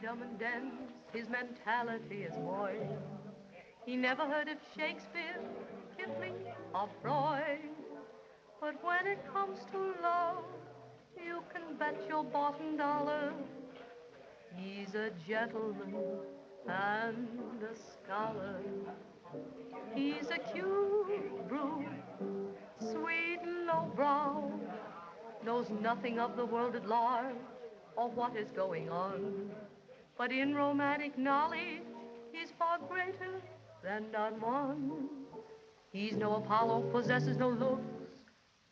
German dance, his mentality is moist. He never heard of Shakespeare, Kipling, or Freud. But when it comes to love, you can bet your bottom dollar he's a gentleman and a scholar. He's a cute brute, sweet and lowbrow, knows nothing of the world at large or what is going on. But in romantic knowledge, he's far greater than not one. He's no Apollo, possesses no looks.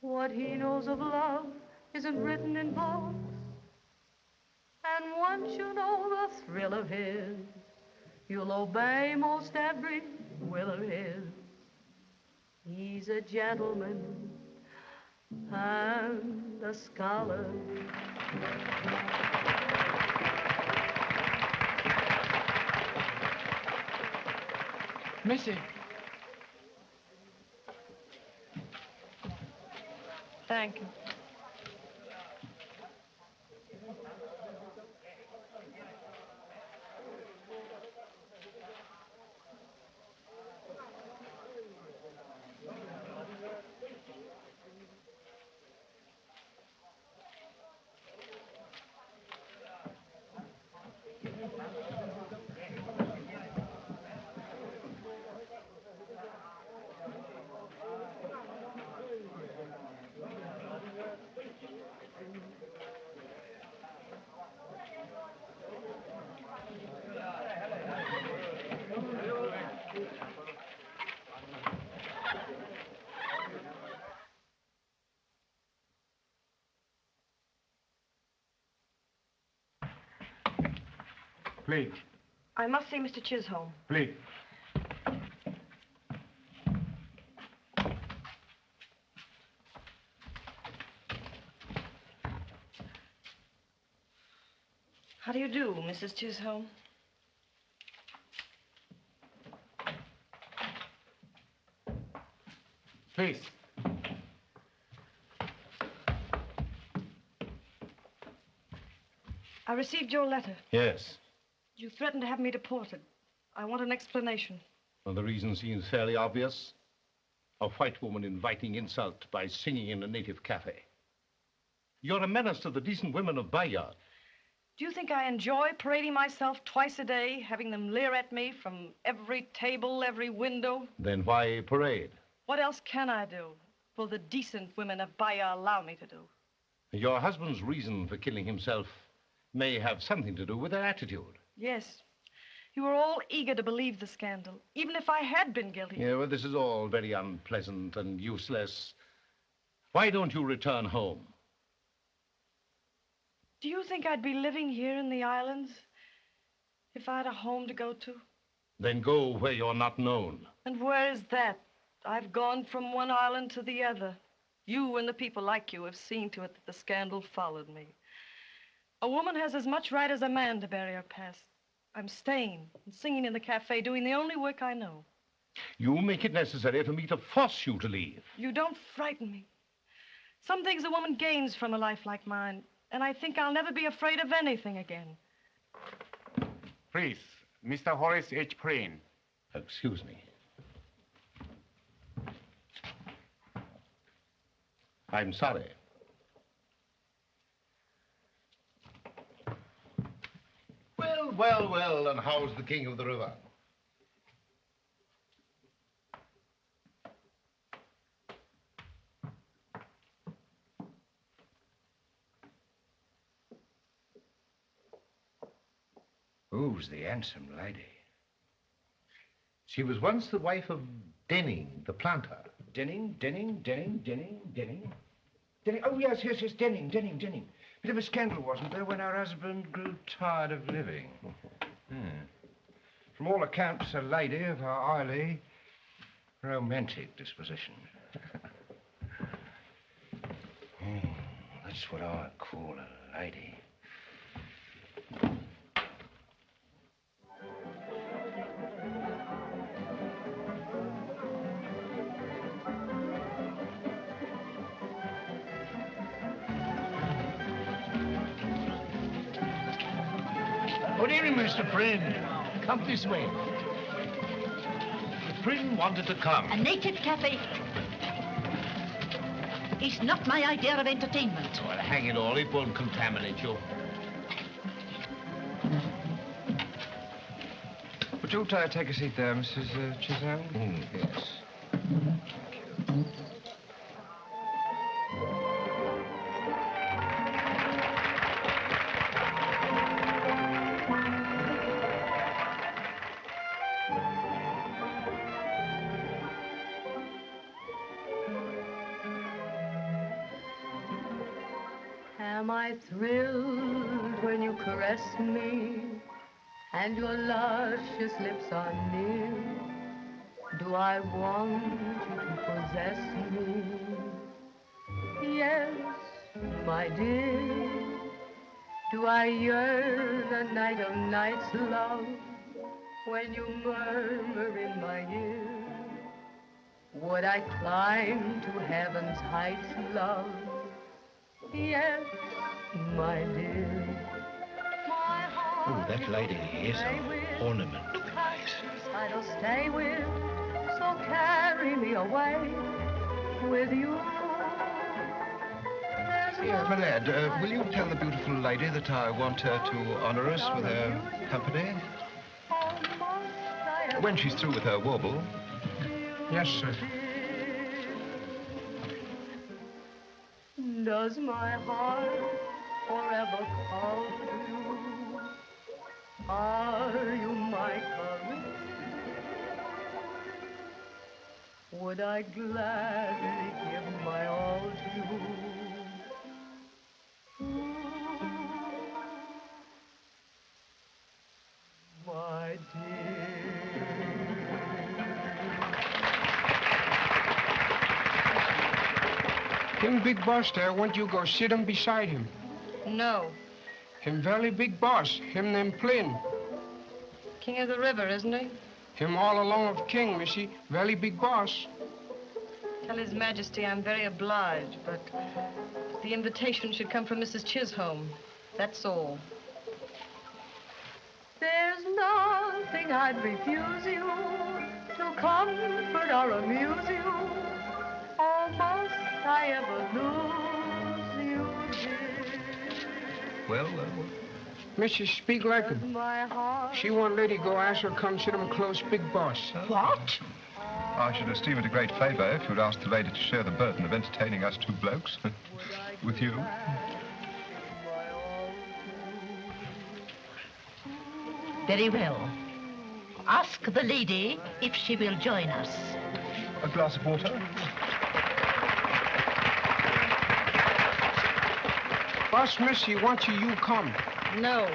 What he knows of love isn't written in books. And once you know the thrill of his, you'll obey most every will of his. He's a gentleman and a scholar. Missy. Thank you. Please. I must see Mr. Chisholm. Please. How do you do, Mrs. Chisholm? Please. I received your letter. Yes. You threatened to have me deported. I want an explanation. Well, the reason seems fairly obvious. A white woman inviting insult by singing in a native cafe. You're a menace to the decent women of Bayard. Do you think I enjoy parading myself twice a day, having them leer at me from every table, every window? Then why parade? What else can I do? Will the decent women of Bayard allow me to do? Your husband's reason for killing himself may have something to do with their attitude. Yes. You were all eager to believe the scandal, even if I had been guilty. Yeah, well, this is all very unpleasant and useless. Why don't you return home? Do you think I'd be living here in the islands if I had a home to go to? Then go where you're not known. And where is that? I've gone from one island to the other. You and the people like you have seen to it that the scandal followed me. A woman has as much right as a man to bury her past. I'm staying and singing in the cafe, doing the only work I know. You make it necessary for me to force you to leave. You don't frighten me. Some things a woman gains from a life like mine, and I think I'll never be afraid of anything again. Please, Mr. Horace H. Preen. Excuse me. I'm sorry. Well, and how's the King of the River? Who's the handsome lady? She was once the wife of Denning, the planter. Denning? Oh, yes, Denning. Bit of a scandal, wasn't there, when her husband grew tired of living? From all accounts, a lady of a highly romantic disposition. That's what I call a lady. Good evening, Mr. Prynne. Come this way. Prynne wanted to come. A native cafe. It's not my idea of entertainment. Well, hang it all, it won't contaminate you. Would you take a seat there, Mrs. Chisholm? Yes. Am I thrilled when you caress me and your luscious lips are near? Do I want you to possess me? Yes, my dear. Do I yearn a night of nights, love, when you murmur in my ear? Would I climb to heaven's heights, love? Yes, my dear. My heart Oh, that lady is play an with, ornament to the place. I'll stay with, so carry me away with you. Yes, my lad, will you tell the beautiful lady that I want her to honor us with her company? When she's through with her warble. Yes, sir. Does my heart forever call to you? Are you my courage? Would I gladly give my all to you? My dear. Him big boss there, want you go sit him beside him. No. Him very big boss, him named Plynn. King of the river, isn't he? Him all along of king, missy, very big boss. Tell His Majesty I'm very obliged, but the invitation should come from Mrs. Chisholm. That's all. There's nothing I'd refuse you to comfort or amuse you. Oh, must I ever lose you, dear? Well. Missy, speak like him. My heart She want lady go ask her come sit him close big boss. What? I should esteem it a great favor if you'd ask the lady to share the burden of entertaining us two blokes. With you. Very well. Ask the lady if she will join us. A glass of water? Boss Missy want you come. No.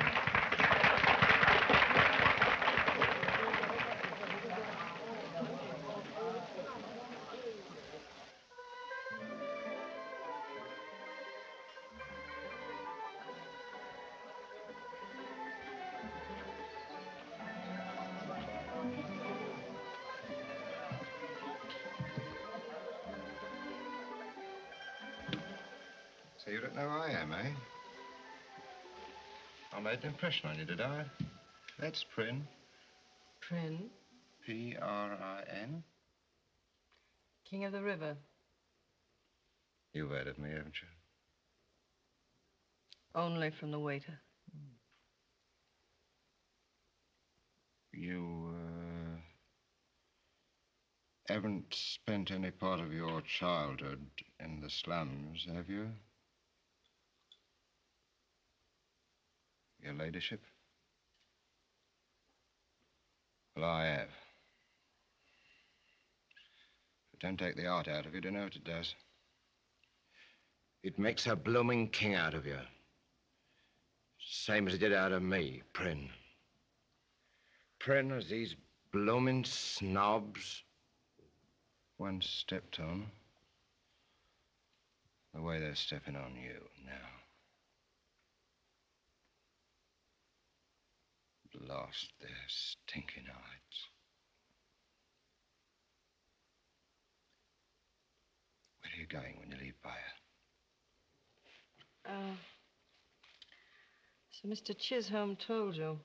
So you don't know who I am, eh? I made an impression on you, did I? That's Prynne. Prynne, P-R-I-N. King of the river. You've heard of me, haven't you? Only from the waiter. You, haven't spent any part of your childhood in the slums, have you? Your ladyship? Well, I have. But don't take the art out of you, do you know what it does? It makes a blooming king out of you. Same as it did out of me, Prynne. Prynne, as these blooming snobs once stepped on, the way they're stepping on you now. Blast their stinking hides. Where are you going when you leave Bayer? So Mr. Chisholm told you.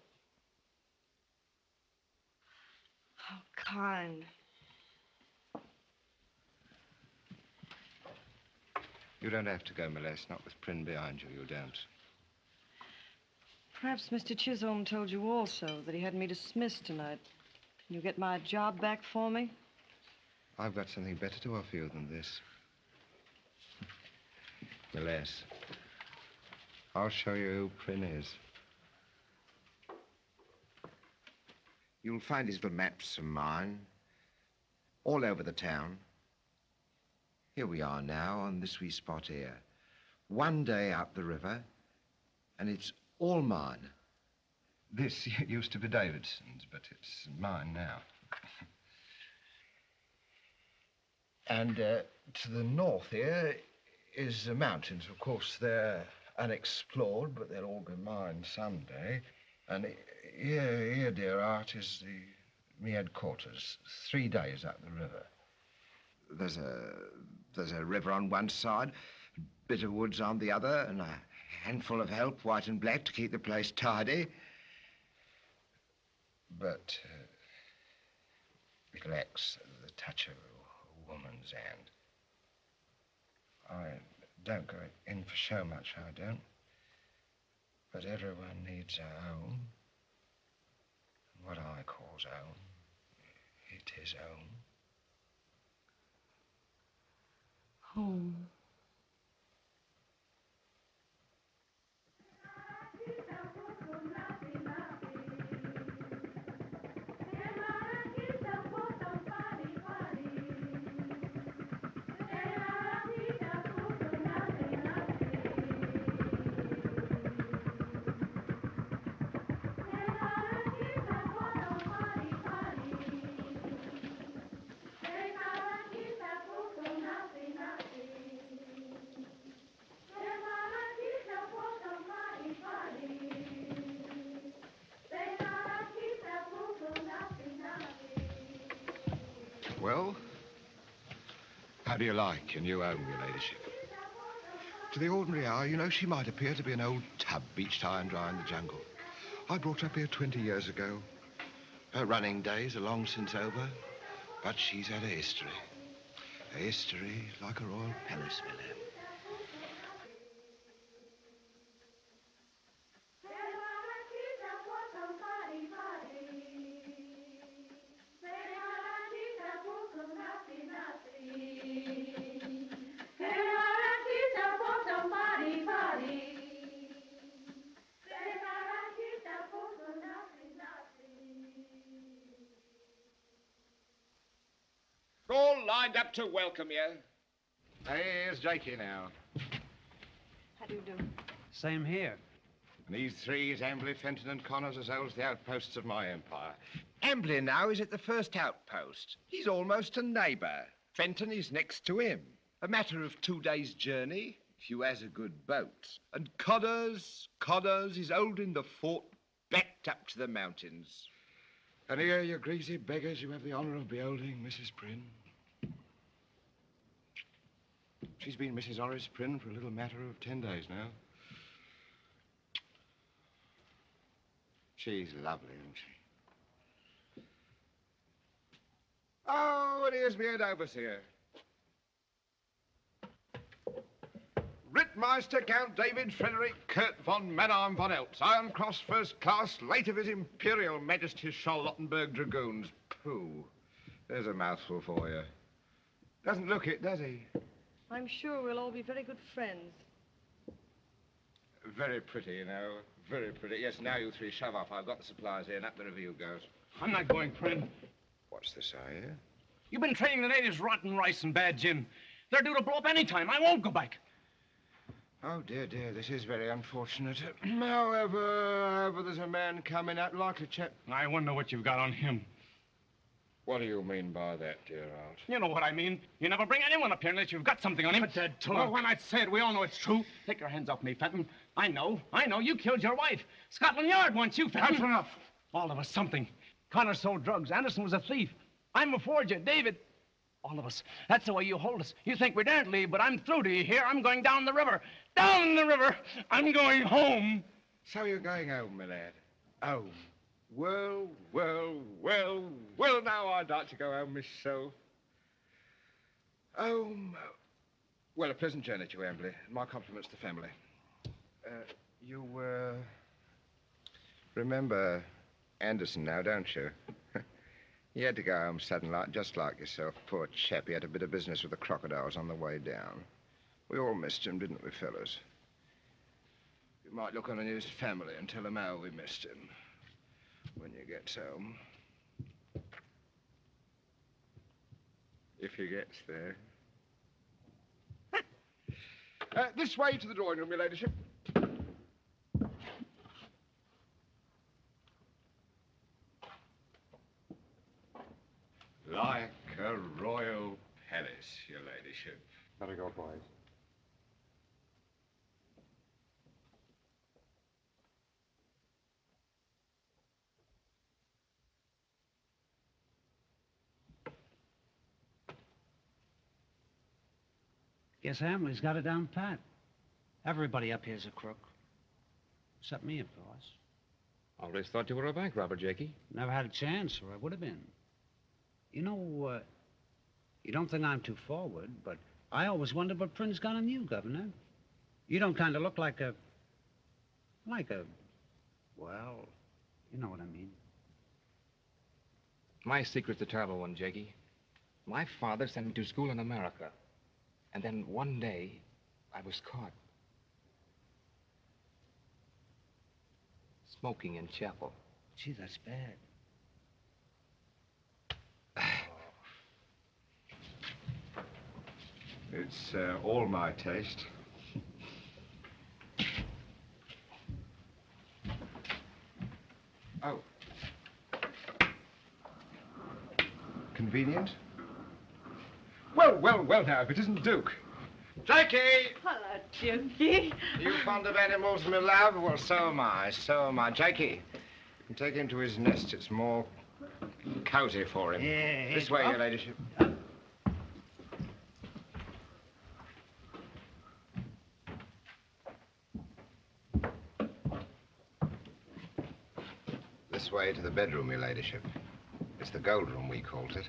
kind. You don't have to go, Molest. Not with Prynne behind you, you don't. Perhaps Mr. Chisholm told you also that he had me dismissed tonight. Can you get my job back for me? I've got something better to offer you than this. Molest, I'll show you who Prynne is. You'll find his little maps of mine all over the town. Here we are now on this wee spot here. One day up the river, and it's all mine. This used to be Davidson's, but it's mine now. And to the north here is the mountains. Of course, they're unexplored, but they'll all be mine someday. And here, dear Art, is me headquarters. 3 days up the river. There's a river on one side, a bit of woods on the other, and a handful of help, white and black, to keep the place tidy. But it lacks the touch of a woman's hand. I don't go in for show much, I don't. But everyone needs a home. And what I calls home, it is home. Home. Well, how do you like your new home, your ladyship? To the ordinary eye, you know, she might appear to be an old tub beached high and dry in the jungle. I brought her up here 20 years ago. Her running days are long since over, but she's had a history. A history like a royal palace, my lad. All lined up to welcome you. Here's Jakey now. How do you do? Same here. And these three is Ambley, Fenton, and Connors, as old as the outposts of my empire. Ambley now is at the first outpost. He's almost a neighbour. Fenton is next to him. A matter of 2 days' journey, if you has a good boat. And Connors is holding the fort backed up to the mountains. And here, you greasy beggars, you have the honour of beholding Mrs. Prynne. She's been Mrs. Horace Prynne for a little matter of 10 days now. She's lovely, isn't she? Oh, and here's me head overseer. Rittmeister Count David Frederick Kurt von Mannheim von Eltz, Iron Cross First Class, late of His Imperial Majesty's Charlottenburg Dragoons. Pooh. There's a mouthful for you. Doesn't look it, does he? I'm sure we'll all be very good friends. Very pretty, you know. Very pretty. Yes, now you three shove off. I've got the supplies here, and up the review goes. I'm not going, Prynne. What's this I hear? You've been training the natives rotten rice and bad gin. They're due to blow up any time. I won't go back. Oh, dear, dear, this is very unfortunate. However, there's a man coming out like a chap. I wonder what you've got on him. What do you mean by that, dear Art? You know what I mean. You never bring anyone up here unless you've got something on him. But that talk. Well, when I say it, we all know it's true. Take your hands off me, Fenton. I know. You killed your wife. Scotland Yard wants you, Fenton. That's enough. All of us something. Connor sold drugs. Anderson was a thief. I'm a forger. David. All of us. That's the way you hold us. You think we daren't leave, but I'm through. Do you hear? I'm going down the river. Down the river. I'm going home. So you're going home, my lad. Home. Well, well, well, well, now I'd like to go home myself. Oh, well, a pleasant journey to you, Emily. My compliments to the family. You, remember Anderson now, don't you? He had to go home sudden like, just like yourself. Poor chap, he had a bit of business with the crocodiles on the way down. We all missed him, didn't we, fellas? You might look on his family and tell him how we missed him when you get home. If he gets there. This way to the drawing room, your ladyship. Like a royal palace, your ladyship. Better go, boys. Guess Hamley's got it down pat. Everybody up here's a crook. Except me, of course. Always thought you were a bank robber, Jakey. Never had a chance, or I would have been. You know, you don't think I'm too forward, but I always wondered what Prince got on you, Governor. You don't kind of look like a... well, you know what I mean. My secret's a terrible one, Jakey. My father sent me to school in America. And then one day, I was caught. Smoking in chapel. Gee, that's bad. It's all my taste. Oh. Convenient? Well, well, well now, if it isn't Duke. Jakey! Hello, Dukey. Are you fond of animals, my love? Well, so am I, so am I. Jakey, you can take him to his nest. It's more cozy for him. Yeah, This way, your ladyship. This way to the bedroom, your ladyship. It's the gold room, we called it.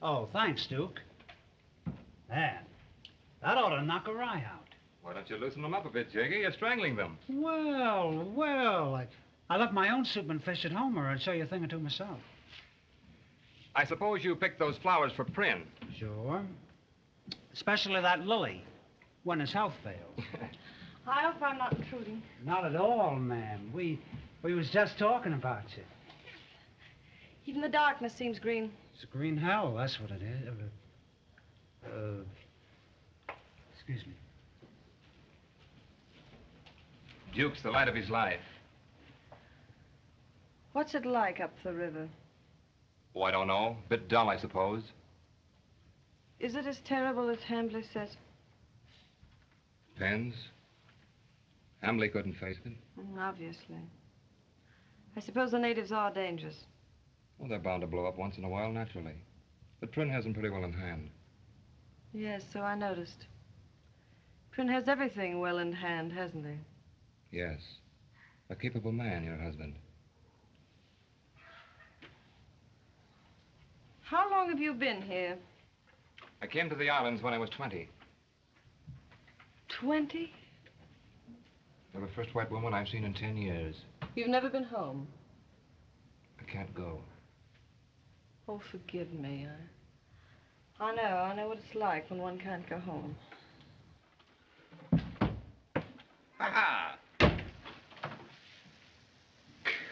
Oh, thanks, Duke. Man, that ought to knock a eye out. Why don't you loosen them up a bit, Jakey? You're strangling them. Well, I left my own soup and fish at home, or I'd show you a thing or two myself. I suppose you picked those flowers for Prin. Sure. Especially that lily, when his health fails. I hope I'm not intruding. Not at all, ma'am. We was just talking about you. Even the darkness seems green. It's a green hell, that's what it is. Excuse me. Duke's the light of his life. What's it like up the river? Oh, I don't know. Bit dull, I suppose. Is it as terrible as Hambley says? Depends. Emily couldn't face it. Obviously. I suppose the natives are dangerous. Well, they're bound to blow up once in a while, naturally. But Prynne has them pretty well in hand. Yes, so I noticed. Prynne has everything well in hand, hasn't he? Yes. A capable man, your husband. How long have you been here? I came to the islands when I was 20. 20? You're the first white woman I've seen in 10 years. You've never been home? I can't go. Oh, forgive me. I know what it's like when one can't go home. Ha-ha!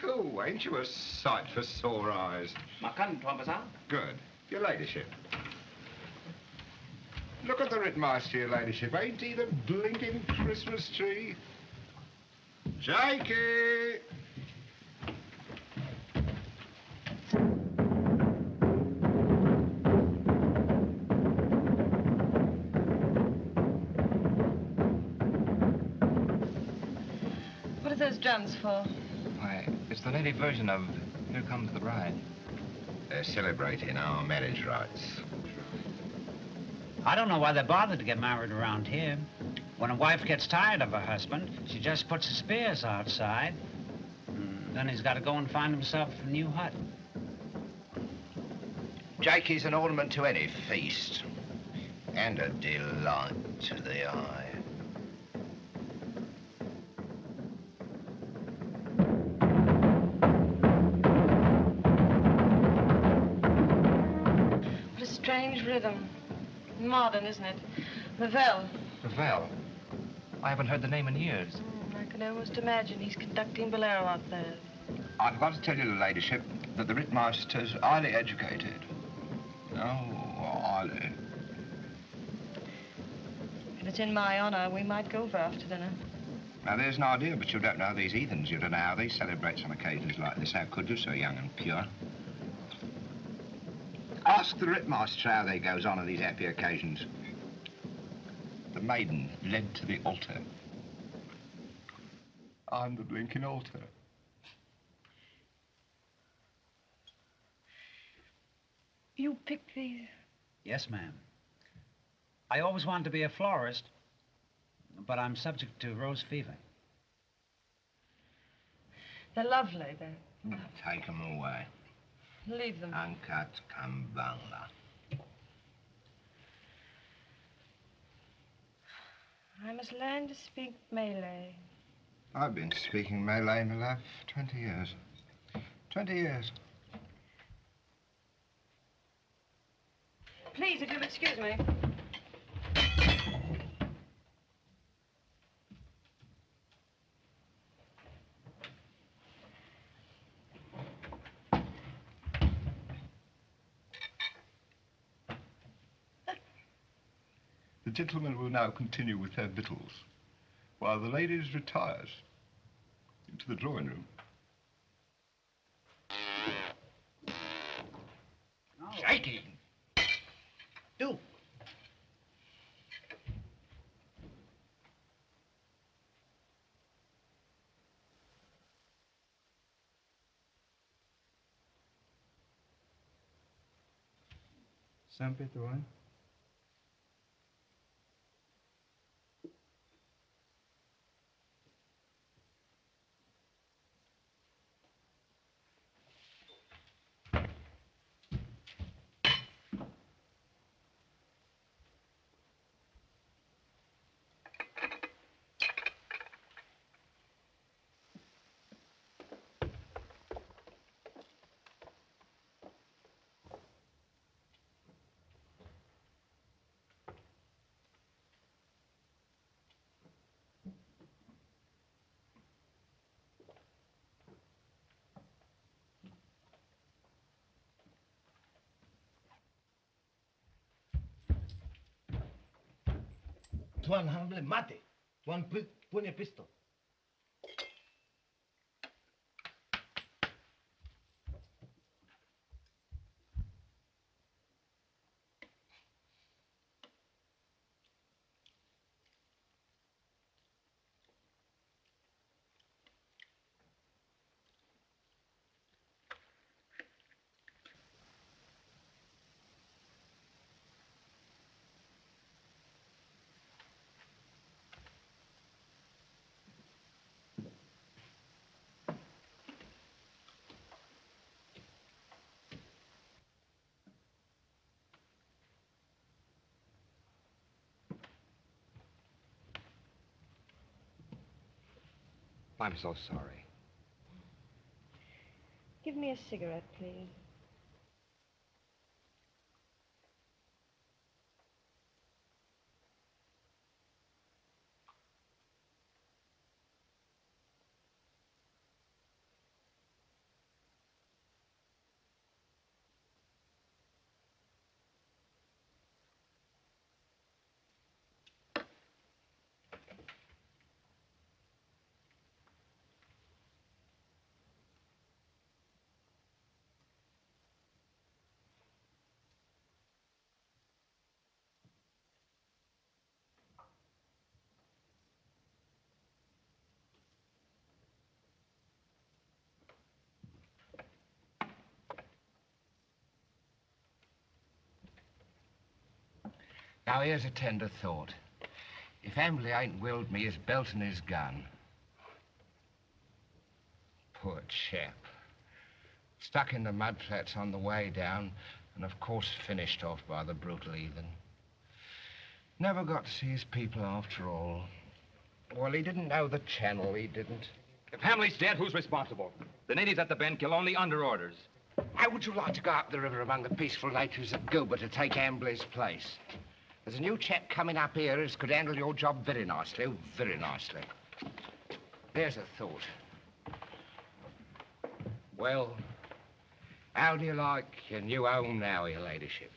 Cool, ain't you a sight for sore eyes? Good. Your ladyship. Look at the Rittmeister, your ladyship. Ain't he the blinking Christmas tree? Jakey! What are those drums for? Why, it's the native version of Here Comes the Bride. They're celebrating our marriage rights. I don't know why they bothered to get married around here. When a wife gets tired of her husband, she just puts the spears outside. Then he's got to go and find himself a new hut. Jakey's an ornament to any feast. And a delight to the eye. What a strange rhythm. Modern, isn't it? Ravel. Ravel? I haven't heard the name in years. I can almost imagine he's conducting Bolero out there. I've got to tell you, your ladyship, that the Rittmeister's highly educated. Oh, highly. If it's in my honor, we might go for after dinner. Now, there's an idea, but you don't know these heathens. You don't know how they celebrate on occasions like this. How could you, so young and pure? Ask the Rittmeister how they goes on these happy occasions. The maiden led to the altar. I'm the blinking altar. You picked these? Yes, ma'am. I always wanted to be a florist, but I'm subject to rose fever. They're lovely. They're... Take them away. Leave them. Uncut Kambala. I must learn to speak Malay. I've been speaking Malay, my love, 20 years. 20 years. Please, if you'll excuse me. The gentlemen will now continue with their victuals, while the ladies retires into the drawing room. Shaking. Do. Sampai tuan. Tuan hamble mate. Tuan punya pistol. I'm so sorry. Give me a cigarette, please. Now, here's a tender thought. If Emily ain't willed me his belt and his gun... Poor chap. Stuck in the mud flats on the way down, and of course finished off by the brutal heathen. Never got to see his people after all. Well, he didn't know the channel, he didn't. If Hamley's dead, who's responsible? The natives at the bend kill only under orders. How would you like to go up the river among the peaceful natives of Cuba to take Ambly's place? There's a new chap coming up here who could handle your job very nicely, oh, very nicely. There's a thought. Well, how do you like your new home now, your ladyship?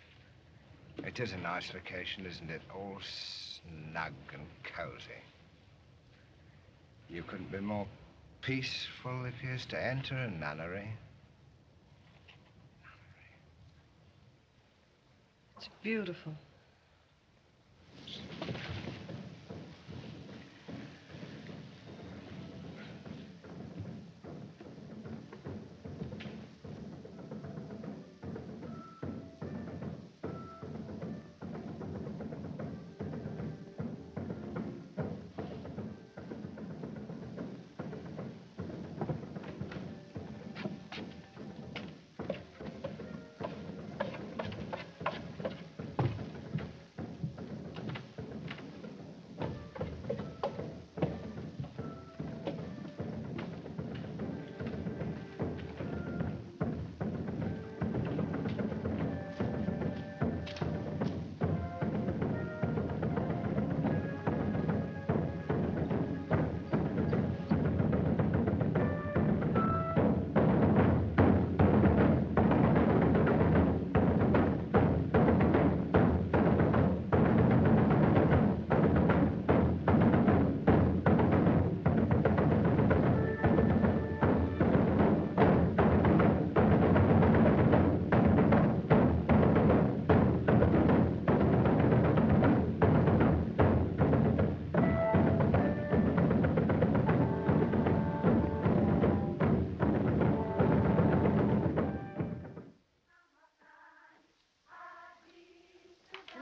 It is a nice location, isn't it? All snug and cozy. You couldn't be more peaceful if you was to enter a nunnery. It's beautiful.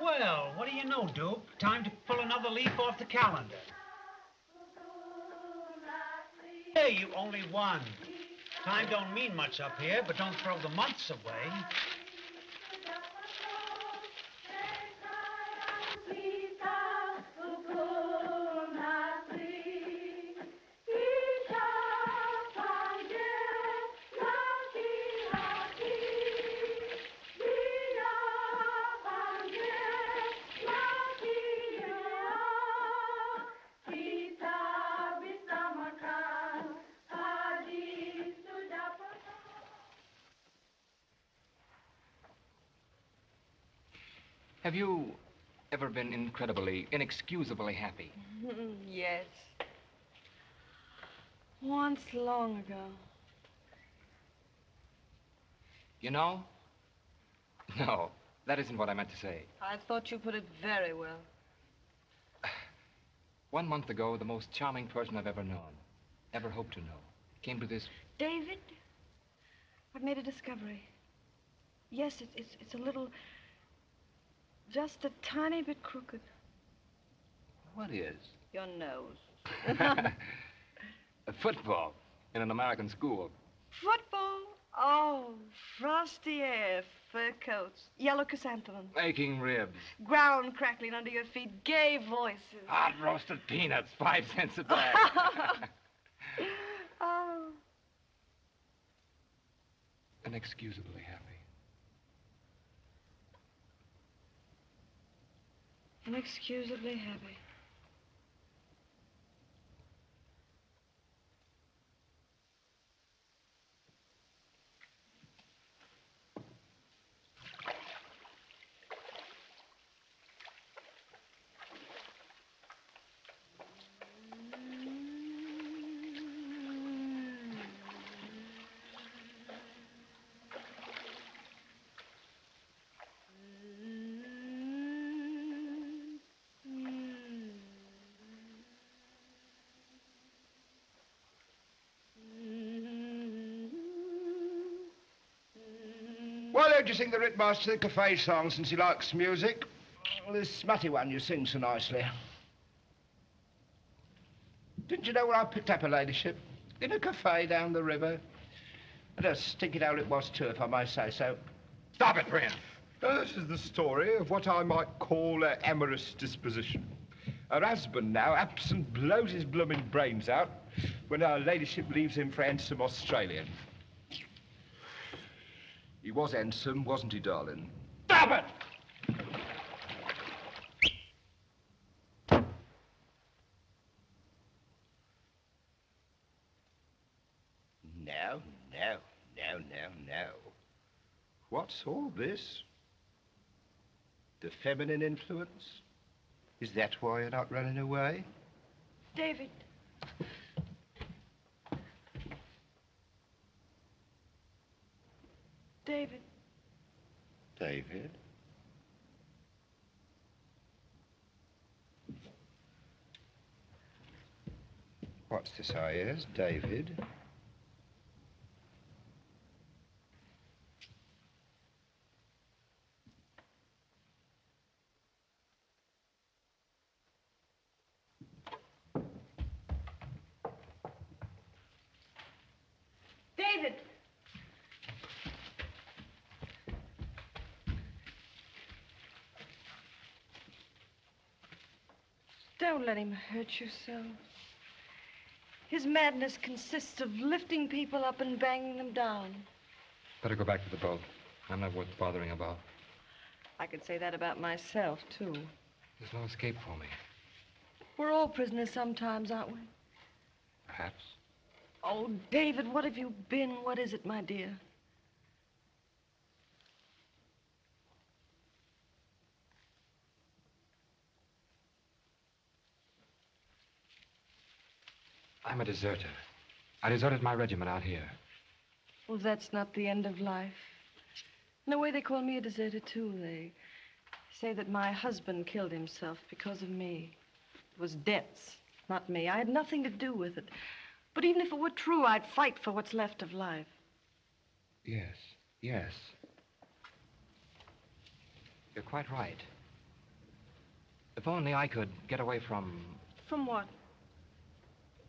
Well, what do you know, Duke? Time to pull another leaf off the calendar. Hey, you only won. Time don't mean much up here, but don't throw the months away. Have you ever been incredibly, inexcusably happy? Yes. Once long ago. You know? No, that isn't what I meant to say. I thought you put it very well. 1 month ago, the most charming person I've ever known, ever hoped to know, came to this... David, I've made a discovery. Yes, it's a little... just a tiny bit crooked. What is? Your nose. A football in an American school. Football? Oh, frosty air, fur coats, yellow chrysanthemums, Baking ribs. ground crackling under your feet, gay voices. Hot roasted peanuts, 5 cents a bag. Inexcusably happy. Inexcusably happy. Why don't you sing the Ritmaster to the cafe song since he likes music? This smutty one you sing so nicely. Didn't you know where I picked up her ladyship? In a cafe down the river. And a stinking hole it was, too, if I may say so. Stop it, Brent. This is the story of what I might call an amorous disposition. Her husband now absent blows his blooming brains out when her ladyship leaves him for handsome Australian. He was handsome, wasn't he, darling? Stop it! No. What's all this? The feminine influence? Is that why you're not running away? David. David. David? What's this I hears, David? David! Don't let him hurt you so. His madness consists of lifting people up and banging them down. Better go back to the boat. I'm not worth bothering about. I could say that about myself, too. There's no escape for me. We're all prisoners sometimes, aren't we? Perhaps. Oh, David, what have you been? What is it, my dear? I'm a deserter. I deserted my regiment out here. Well, that's not the end of life. In a way, they call me a deserter, too. They say that my husband killed himself because of me. It was debts, not me. I had nothing to do with it. But even if it were true, I'd fight for what's left of life. Yes. You're quite right. If only I could get away from... From what?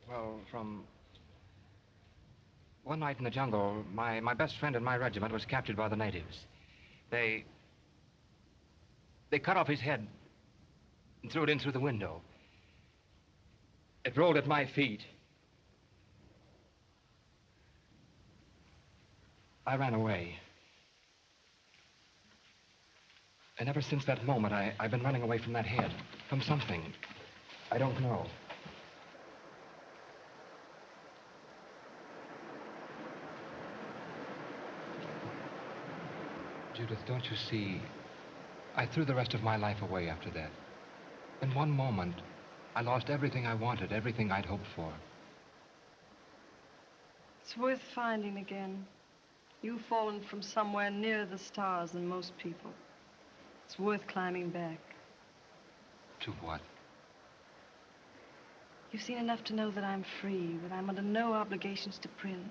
Well, from... One night in the jungle, my best friend in my regiment was captured by the natives. They cut off his head and threw it in through the window. It rolled at my feet. I ran away. And ever since that moment, I've been running away from that head, from something. I don't know. Judith, don't you see? I threw the rest of my life away after that. In one moment, I lost everything I wanted, everything I'd hoped for. It's worth finding again. You've fallen from somewhere nearer the stars than most people. It's worth climbing back. To what? You've seen enough to know that I'm free, that I'm under no obligations to Prin.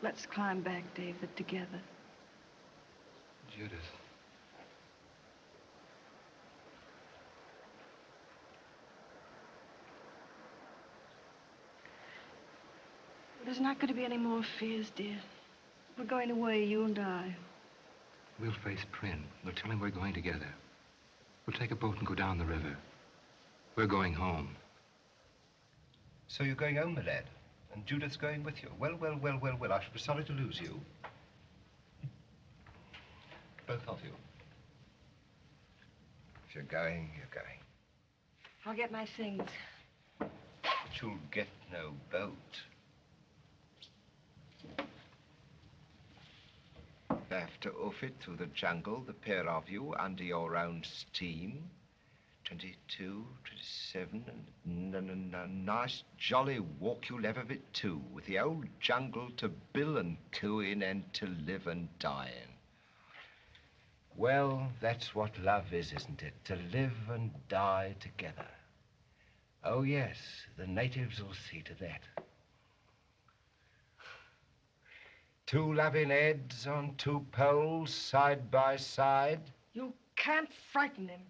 Let's climb back, David, together. Judith. There's not going to be any more fears, dear. We're going away, you and I. We'll face Prin. We'll tell him we're going together. We'll take a boat and go down the river. We're going home. So you're going home, my lad? And Judith's going with you? Well. I should be sorry to lose you. Both of you. If you're going, you're going. I'll get my things. But you'll get no boat. You have to hoof it through the jungle, the pair of you, under your own steam. 22, 27, and a nice jolly walk you'll have of it too, with the old jungle to bill and coo in and to live and die in. Well, that's what love is, isn't it? To live and die together. Oh, yes, the natives will see to that. Two loving heads on two poles, side by side. You can't frighten him.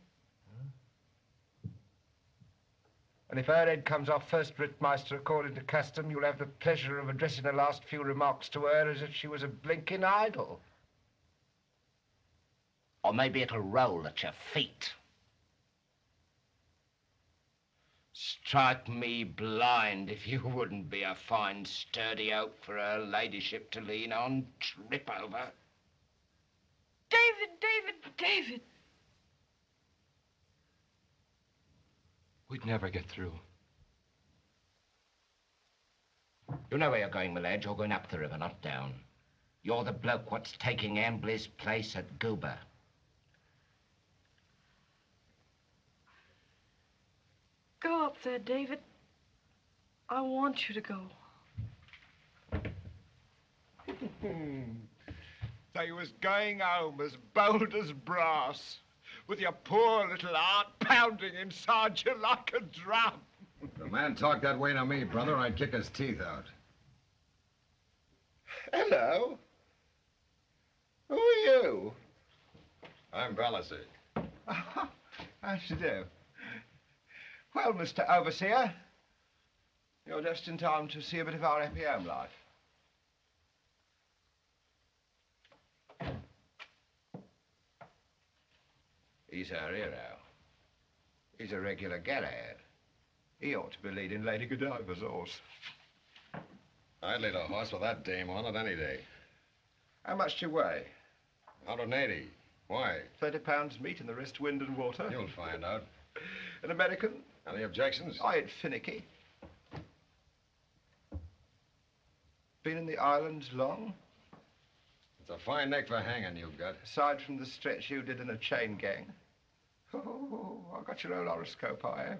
And if her head comes off first, Rittmeister, according to custom, you'll have the pleasure of addressing the last few remarks to her as if she was a blinking idol. Or maybe it'll roll at your feet. Strike me blind if you wouldn't be a fine, sturdy oak for her ladyship to lean on, trip over. David! We'd never get through. You know where you're going, my lad. You're going up the river, not down. You're the bloke what's taking Ambly's place at Goober. Go up there, David. I want you to go. So you was going home as bold as brass, with your poor little heart pounding inside you like a drum. If a man talked that way to me, brother, I'd kick his teeth out. Hello. Who are you? I'm Balasik. How do you do? Well, Mr. Overseer, you're just in time to see a bit of our happy home life. He's our hero. He's a regular Galahad. He ought to be leading Lady Godiva's horse. I'd lead a horse with that dame on it any day. How much do you weigh? 180. Why? 30 pounds meat and the rest wind and water. You'll find out. An American? Any objections? I ain't finicky. Been in the islands long? It's a fine neck for hanging you've got. Aside from the stretch you did in a chain gang. Oh, I got your old horoscope, I have.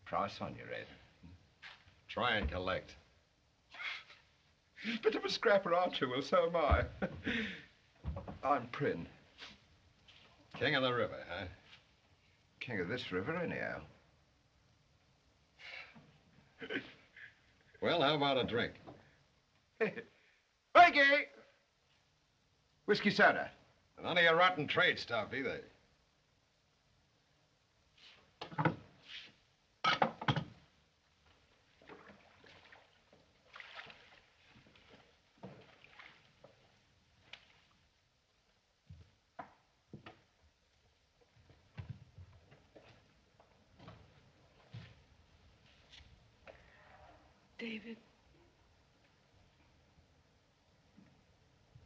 Price on your head. Try and collect. Bit of a scrapper, aren't you? Well, so am I. I'm Prynne. King of the river, huh? King of this river, anyhow. Well, how about a drink? Wakey! Whiskey soda. None of your rotten trade stuff, either. David.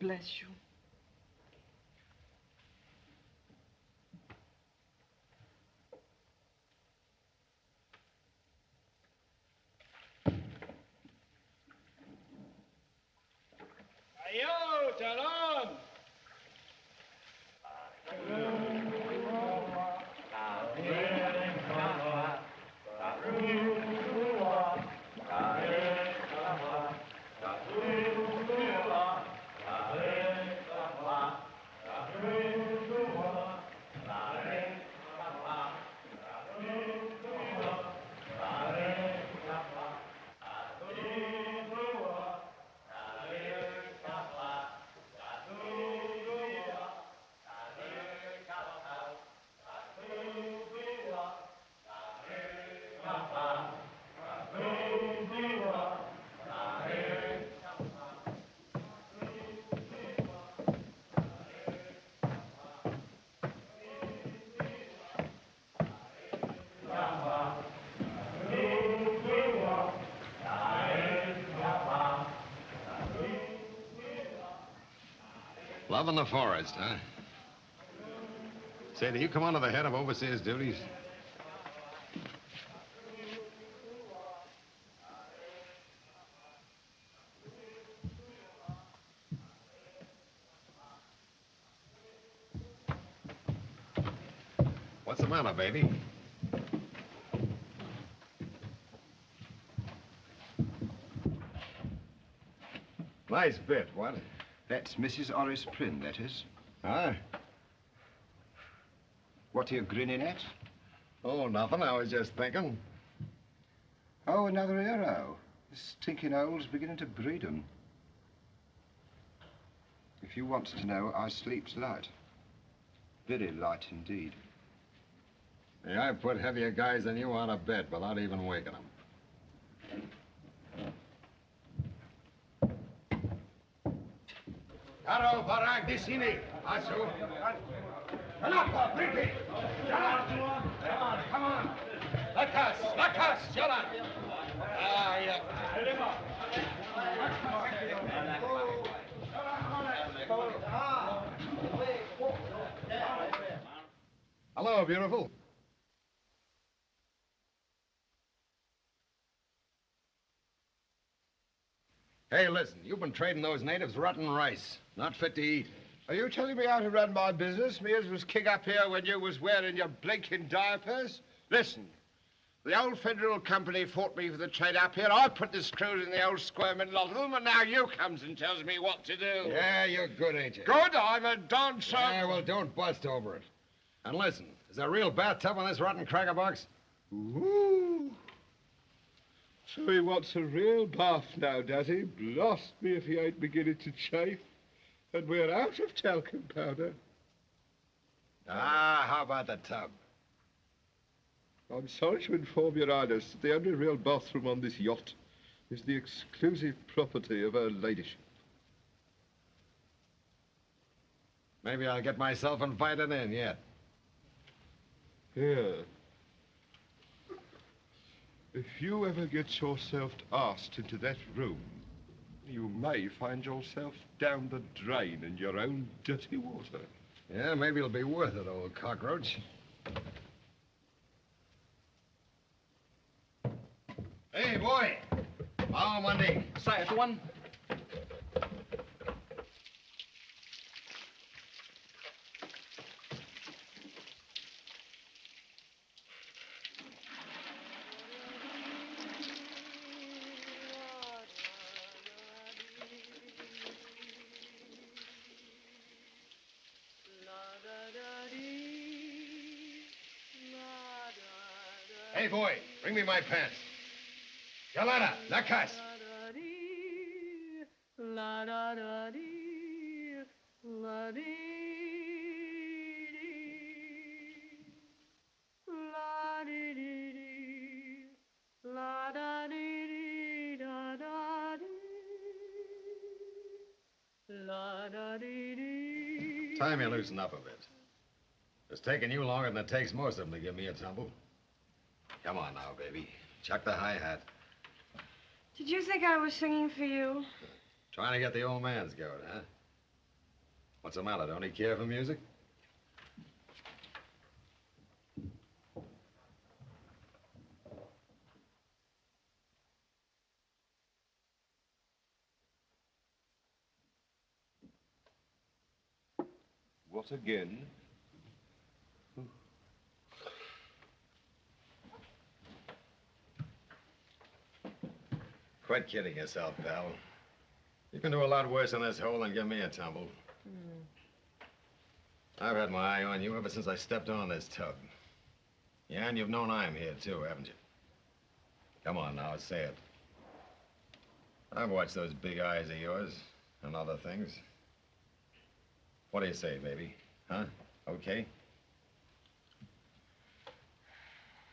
Bless you. Ayo, Talon! Loving the forest, huh? Say, do you come under the head of overseer's duties? What's the matter, baby? Nice bit, what? That's Mrs. Horace Prynne, that is. Huh? What are you grinning at? Oh, nothing. I was just thinking. Oh, another hero. This stinking hole's beginning to breed 'em. If you want to know, I sleeps light. Very light indeed. Yeah, I put heavier guys than you out of bed without even waking them. Carole Lombard, di sini. Asu. Kenapa, berhenti? Jalan. Come on. Lekas, jalan. Ah, ya. Hello, beautiful. Hey, listen, you've been trading those natives rotten rice. Not fit to eat. Are you telling me how to run my business? Me as was king up here when you was wearing your blinking diapers? Listen, the old federal company fought me for the trade up here. I put the screws in the old squirming lot of them, and now you comes and tells me what to do. Yeah, you're good, ain't you? Good? I'm a dancer. Yeah, well, don't bust over it. And listen, is there a real bathtub on this rotten cracker box? Ooh. So he wants a real bath now, does he? Blast me if he ain't beginning to chafe. And we're out of talcum powder. Ah, how about the tub? I'm sorry to inform your Highness that the only real bathroom on this yacht is the exclusive property of her ladyship. Maybe I'll get myself invited in yet. Here. If you ever get yourself asked into that room, you may find yourself down the drain in your own dirty water. Yeah, maybe it'll be worth it, old cockroach. Hey, boy. Mau mandi. Saya, Tuan. Hey, boy, bring me my pants. Yolanda, lekas. Time you loosen up a bit. It's taking you longer than it takes most of them to give me a tumble. Come on now, baby. Chuck the hi-hat. Did you think I was singing for you? Trying to get the old man's goat, huh? What's the matter? Don't he care for music? What again? Quit kidding yourself, pal. You can do a lot worse in this hole than give me a tumble. I've had my eye on you ever since I stepped on this tub. Yeah, and you've known I'm here, too, haven't you? Come on now, say it. I've watched those big eyes of yours and other things. What do you say, baby? Huh? Okay?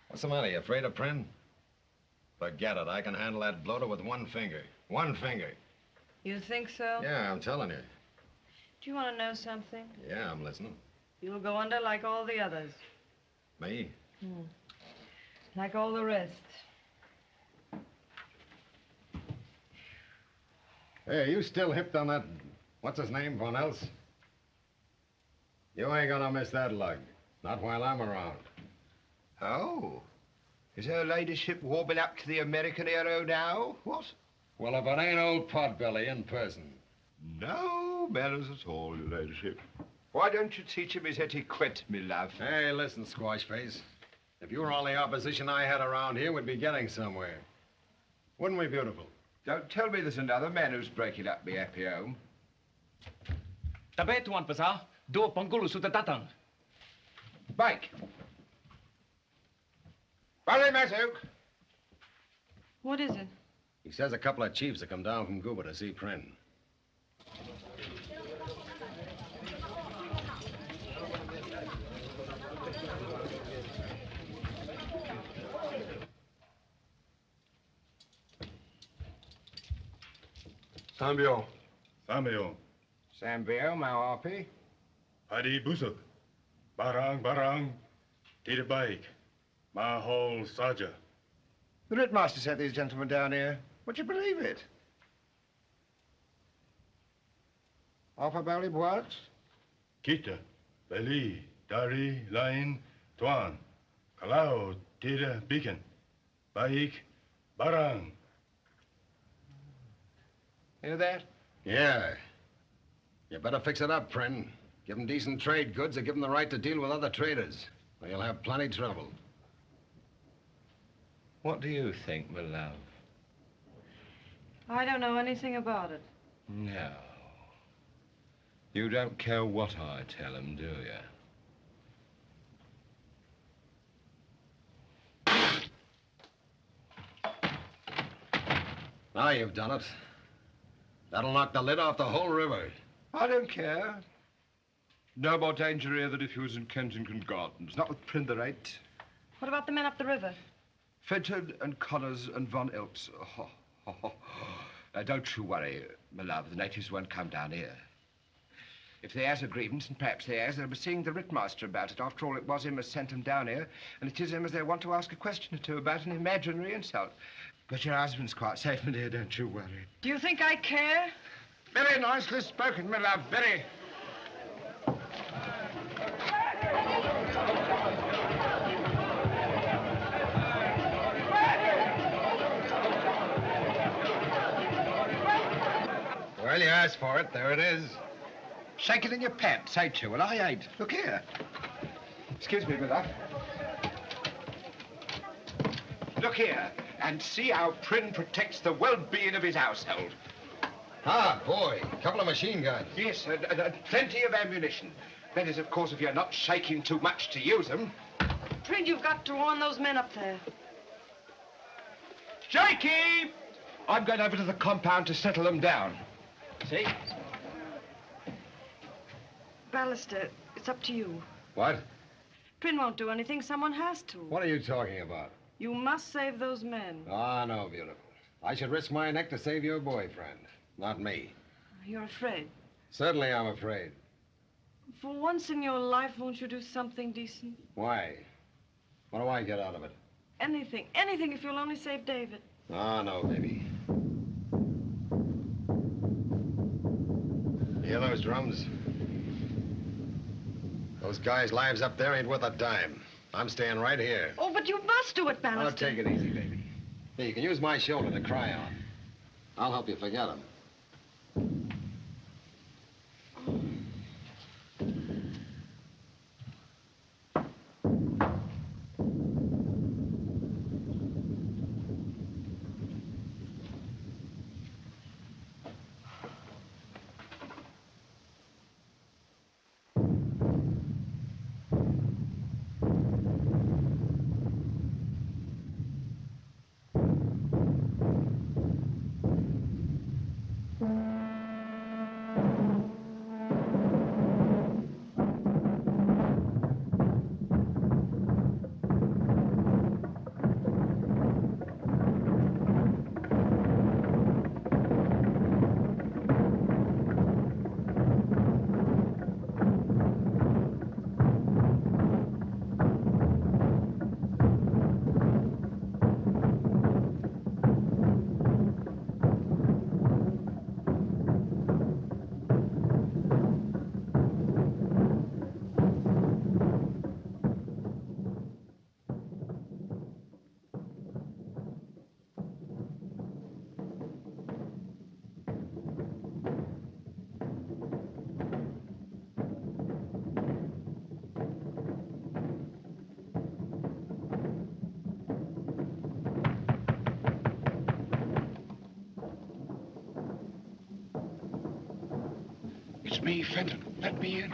What's the matter? You afraid of Prynne? Forget it. I can handle that bloater with one finger. One finger. You think so? Yeah, I'm telling you. Do you want to know something? Yeah, I'm listening. You'll go under like all the others. Me? Like all the rest. Hey, are you still hipped on that, what's his name, Von Else? You ain't gonna miss that lug. Not while I'm around. Oh. Is her ladyship warming up to the American hero now? What? Well, if it ain't old Potbelly in person. No manners at all, your ladyship. Why don't you teach him his etiquette, me love? Hey, listen, Squashface. If you were all the opposition I had around here, we'd be getting somewhere. Wouldn't we, beautiful? Don't tell me there's another man who's breaking up me happy home. Tabe tuan pesa, do pangulu sudah datang. Mike. Barry Matthew. What is it? He says a couple of chiefs have come down from Cuba to see Prin. Sambio. Sambio, mau api? Hari busuk. Barang-barang tidak baik. Mahal saja. The Rittmaster sent these gentlemen down here. Would you believe it? Apa bali buat? Kita beli dari lain tuan. Kalau tidak bikin baik barang. Hear that? Yeah. You better fix it up, Prin. Give them decent trade goods or give them the right to deal with other traders. Or you'll have plenty trouble. What do you think, my love? I don't know anything about it. No. You don't care what I tell him, do you? Now you've done it. That'll knock the lid off the whole river. I don't care. No more danger here than if he was in Kensington Gardens. Not with Prin the Right. What about the men up the river? Fenton and Connors and Von Eltz. Now, don't you worry, my love. The natives won't come down here. If they has a grievance, and perhaps they has, they'll be seeing the Rittmaster about it. After all, it was him as sent them down here, and it is him as they want to ask a question or two about an imaginary insult. But your husband's quite safe, my dear, don't you worry. Do you think I care? Very nicely spoken, my love, very. Well, you asked for it. There it is. Shake it in your pants, ain't you? Well, I ain't. Look here. Excuse me, my love. Look here, and see how Prin protects the well-being of his household. Ah, boy. A couple of machine guns. Yes, and plenty of ammunition. That is, of course, if you're not shaking too much to use them. Prin, you've got to warn those men up there. Jakey! I'm going over to the compound to settle them down. See? Ballister, it's up to you. What? Prin won't do anything. Someone has to. What are you talking about? You must save those men. Ah, no, beautiful. I should risk my neck to save your boyfriend. Not me. You're afraid. Certainly I'm afraid. For once in your life, won't you do something decent? Why? What do I get out of it? Anything. Anything if you'll only save David. Ah, no, baby. Hear those drums? Those guys' lives up there ain't worth a dime. I'm staying right here. Oh, but you must do it, Ballister. Oh, take it easy, baby. Hey, you can use my shoulder to cry on. I'll help you forget him. It's me, Fenton. Let me in.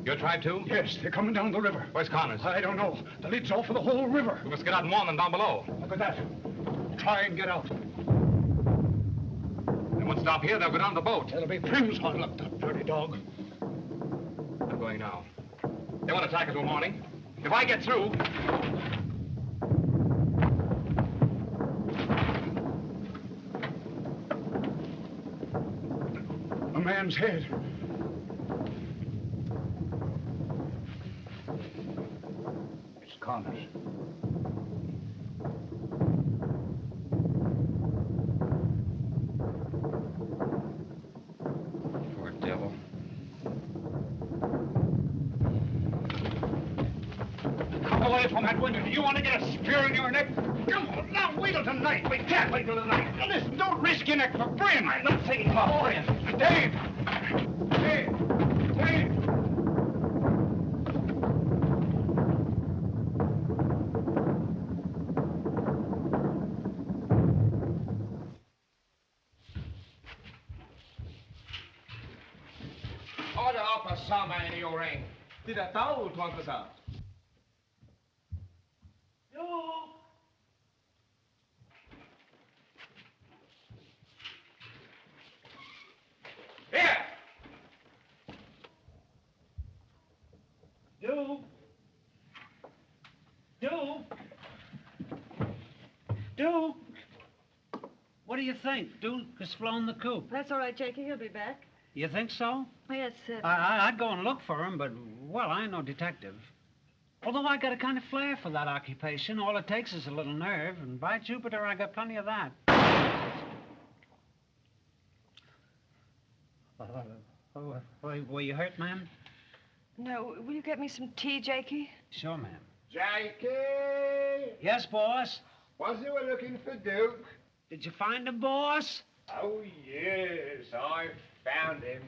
Your tribe, too? Yes, they're coming down the river. Where's Connors? I don't know. The lid's off for the whole river. We must get out and warn them down below. Look at that. Try and get out. They won't stop here. They'll go down the boat. There'll be Prim's on up, that dirty dog. I'm going now. They won't attack us till morning. If I get through... A man's head. It's Connors. Poor devil. Come away from that window. Do you want to get a spear in your neck? Come on, now wait till tonight. We can't wait till tonight. Now listen, don't risk your neck for Brim. I'm not thinking about him. Dave! Dave! Dave! Order up a summer in your ring. Tidak tahu, Tuan Kesar. Here! Do? What do you think? Duke has flown the coop. That's all right, Jakey. He'll be back. You think so? Yes, I'd go and look for him, but, well, I ain't no detective. Although I got a kind of flair for that occupation. All it takes is a little nerve, and by Jupiter, I got plenty of that. Were you hurt, ma'am? No. Will you get me some tea, Jakey? Sure, ma'am. Jakey! Yes, boss? Was you looking for Duke? Did you find him, boss? Oh, yes, I found him.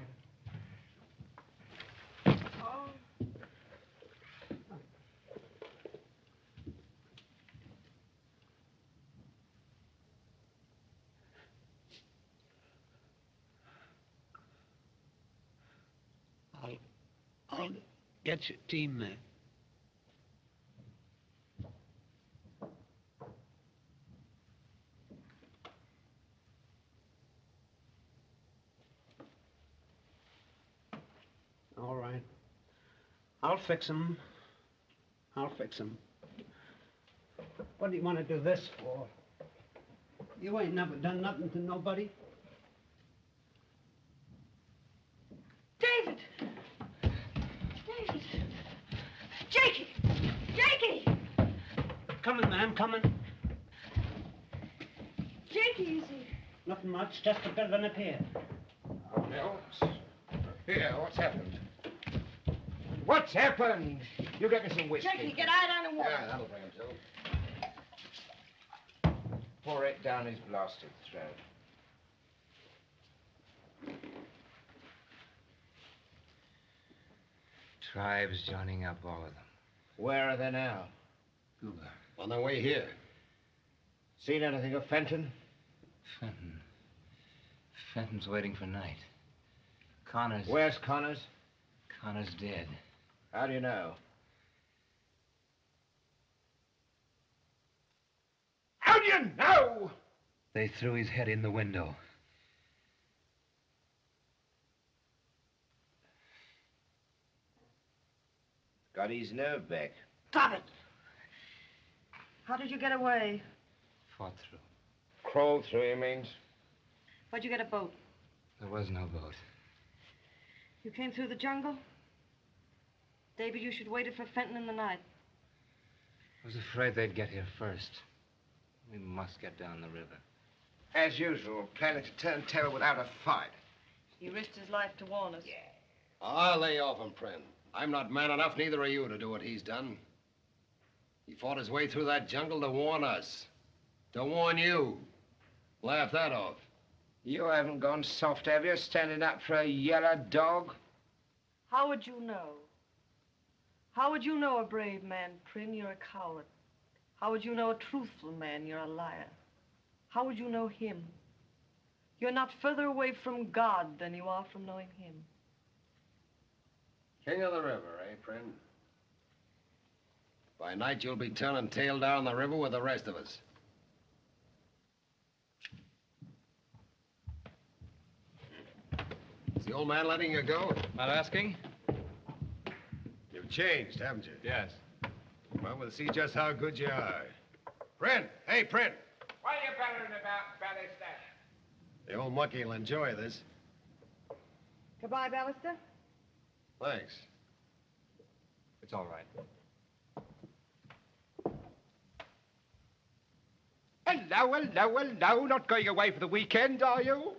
I'll get your team there. All right. I'll fix him. What do you want to do this for? You ain't never done nothing to nobody. David! David! Jakey! Jakey! Coming, ma'am, coming. Jakey, is he? Nothing much, just a bit of an appeal. Oh, no. Here, what's happened? What's happened? You get me some whiskey. Jakey, get out on the water. Yeah, that'll bring him to. Pour it down his blasted throat. Tribes joining up, all of them. Where are they now? Cuba. On their way here. Seen anything of Fenton? Fenton. Fenton's waiting for night. Connors... Where's Connors? Connors dead. How do you know? How do you know? They threw his head in the window. Got his nerve back. Stop it! How did you get away? Fought through. Crawled through, he means. Why'd you get a boat? There was no boat. You came through the jungle? David, you should have waited for Fenton in the night. I was afraid they'd get here first. We must get down the river. As usual, planning to turn terror without a fight. He risked his life to warn us. Yeah. I'll lay off him, friend. I'm not man enough, neither are you, to do what he's done. He fought his way through that jungle to warn us. To warn you. Laugh that off. You haven't gone soft, have you, standing up for a yellow dog? How would you know? How would you know a brave man, Prim? You're a coward. How would you know a truthful man? You're a liar. How would you know him? You're not further away from God than you are from knowing him. King of the river, eh, friend? By night, you'll be turning tail down the river with the rest of us. Is the old man letting you go? Not asking? You've changed, haven't you? Yes. Well, we'll see just how good you are. Friend, hey, friend. What are you bellowing about, Ballister? The old monkey will enjoy this. Goodbye, Ballister. Thanks. It's all right. Hello, hello, hello. Not going away for the weekend, are you?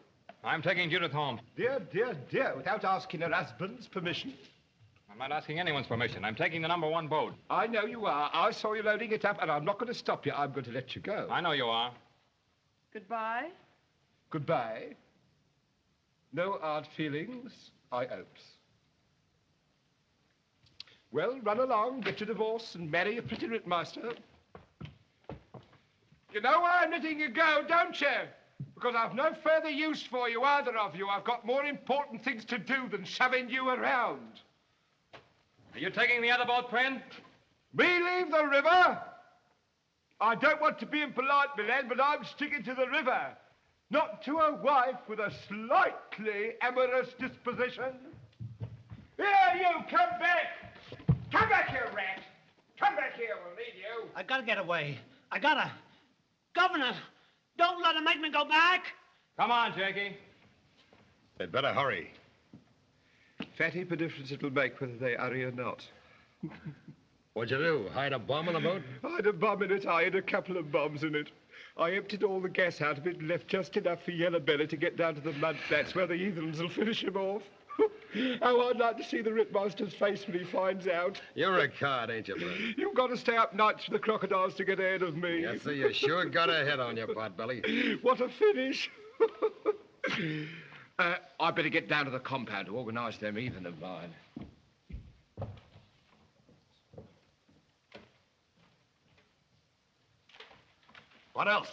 I'm taking Judith home. Dear, dear, dear, without asking her husband's permission. I'm not asking anyone's permission. I'm taking the #1 boat. I know you are. I saw you loading it up, and I'm not going to stop you. I'm going to let you go. I know you are. Goodbye. Goodbye. No hard feelings, I hopes. Well, run along, get your divorce, and marry a pretty Rittmeister. You know why I'm letting you go, don't you? Because I've no further use for you, either of you. I've got more important things to do than shoving you around. Are you taking the other boat, friend? Me leave the river? I don't want to be impolite, Milan, but I'm sticking to the river. Not to a wife with a slightly amorous disposition. Here, you, come back! Come back here, rat! Come back here, we'll need you. I gotta get away. I gotta. Governor, don't let him make me go back. Come on, Jakey. They'd better hurry. Fatty per difference it'll make whether they hurry or not. What'd you do? Hide a bomb in the boat? I had a bomb in it. I had a couple of bombs in it. I emptied all the gas out of it and left just enough for Yellow Belly to get down to the mud flats where the heathens will finish him off. How I'd like to see the Rittmeister's face when he finds out. You're a card, ain't you, bud? You've got to stay up nights for the crocodiles to get ahead of me. Yes, sir, you sure got a head on your potbelly. What a finish. I'd better get down to the compound to organise them heathen of mine. What else?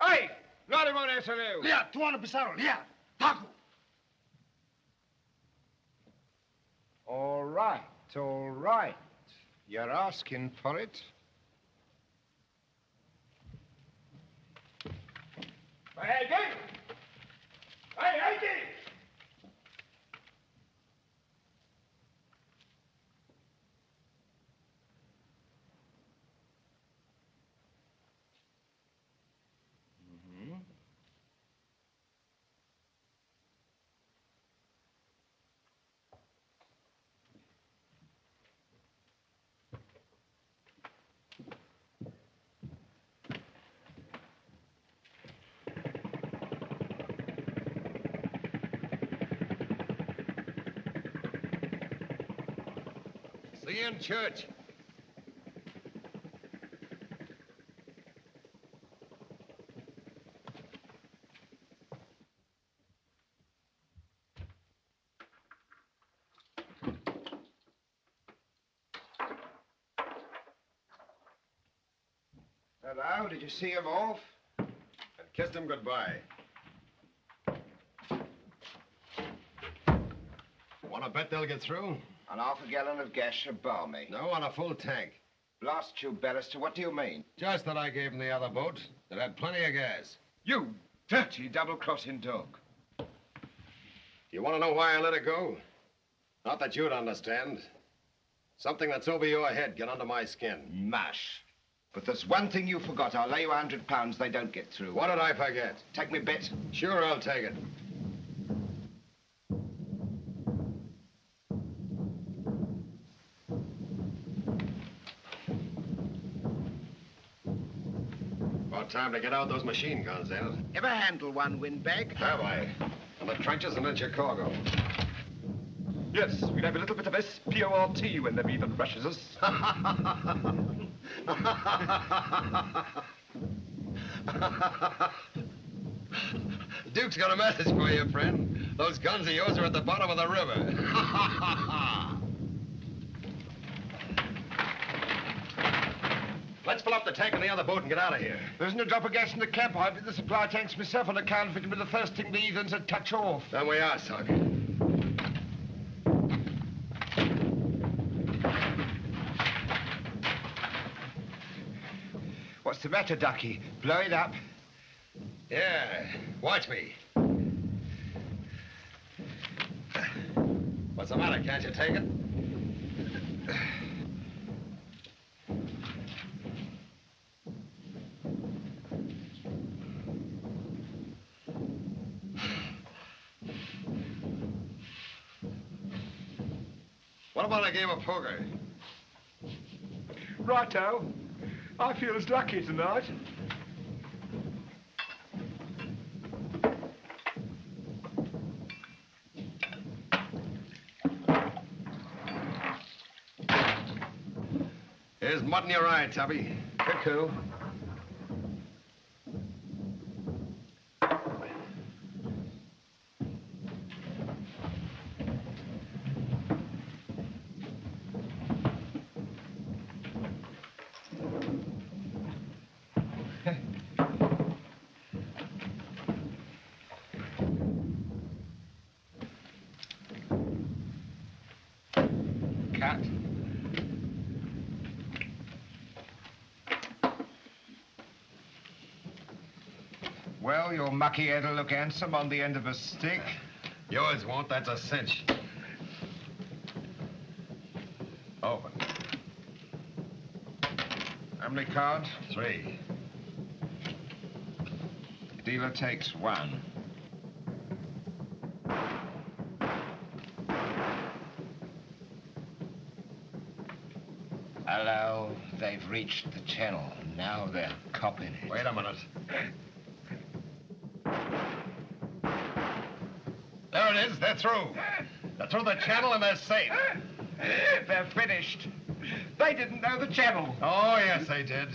Hey! Not even SLU! Lea, tu ana pisaro, Lea, taku. All right, all right. You're asking for it. Hey, hey, See you in church. Hello, did you see him off? And kissed him goodbye. Want to bet they'll get through? On half a gallon of gas should bar me. No, on a full tank. Blast you, Ballister, what do you mean? Just that I gave them the other boat that had plenty of gas. You dirty double-crossing dog. You want to know why I let it go? Not that you'd understand. Something that's over your head get under my skin. Mush. But there's one thing you forgot. I'll lay you £100 they don't get through. What did I forget? Take me bet. Sure, I'll take it. About time to get out those machine guns, ain't it? Ever handle one windbag? Have I? In the trenches and in Chicago. Yes, we'll have a little bit of SPORT when the heathen rushes us. Duke's got a message for you, friend. Those guns of yours are at the bottom of the river. Let's fill up the tank in the other boat and get out of here. There isn't a drop of gas in the camp. I emptied the supply tanks myself on account of it, but the first thing the heathens would touch off. There we are, son. What's the matter, Ducky? Blow it up. Yeah, watch me. What's the matter? Can't you take it? What about a game of poker? Righto. I feel as lucky tonight. Here's mud in your eye, Tubby. Cuckoo. Cat. Well, your mucky head'll look handsome on the end of a stick. Yours won't, that's a cinch. Open. How many cards? 3. Dealer takes 1. Hello, they've reached the channel. Now they're copping it. Wait a minute. There it is. They're through. They're through the channel and they're safe. They're finished. They didn't know the channel. Oh, yes, they did.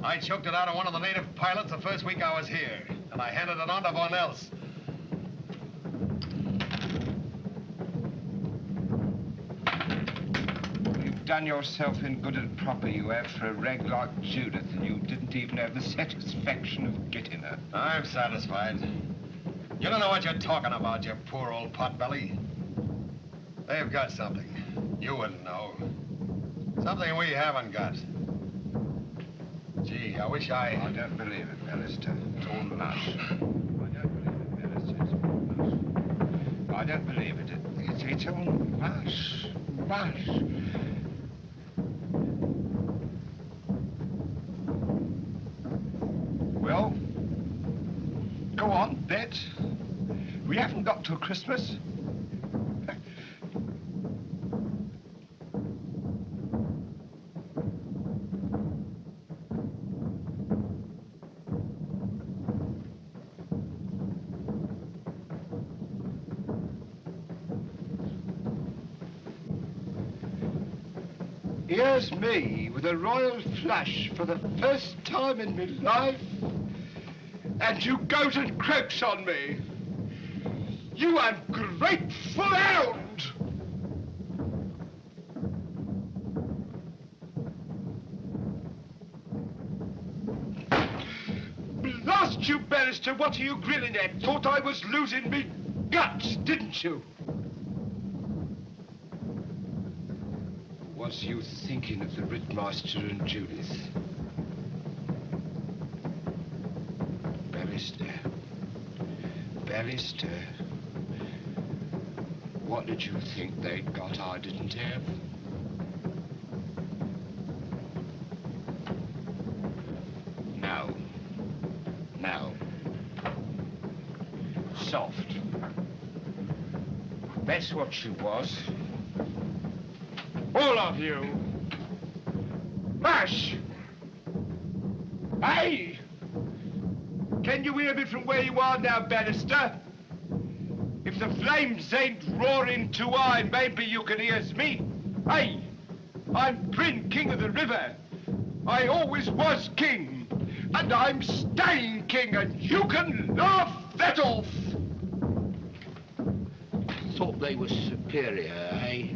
I choked it out of one of the native pilots the first week I was here, and I handed it on to one else. You've done yourself in good and proper, you have, for a rag like Judith, and you didn't even have the satisfaction of getting her. I'm satisfied. You don't know what you're talking about, you poor old potbelly. They've got something. You wouldn't know. Something we haven't got. Gee, I wish I don't believe it, Alistair. It's all mush. I don't believe it. It's all mush. Mush. Well, go on, bet. We haven't got till Christmas. Here's me with a royal flush for the first time in my life, and you goes and croaks on me. You ungrateful hound! Blast you, barrister, what are you grinning at? Thought I was losing me guts, didn't you? Was you thinking of the Rittmeister and Judith? Ballister. What did you think they'd got I didn't have? Now. Soft. That's what you was. All of you. Hush! Hey! Can you hear me from where you are now, Bannister? If the flames ain't roaring too high, maybe you can hear me. Hey! I'm Bryn, king of the river. I always was king. And I'm staying king, and you can laugh that off. Thought they were superior, eh?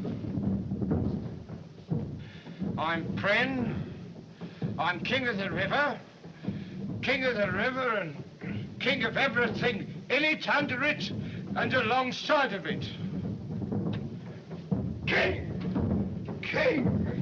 I'm Pren. I'm king of the river. King of the river and king of everything in it, under it, and alongside of it. King! King!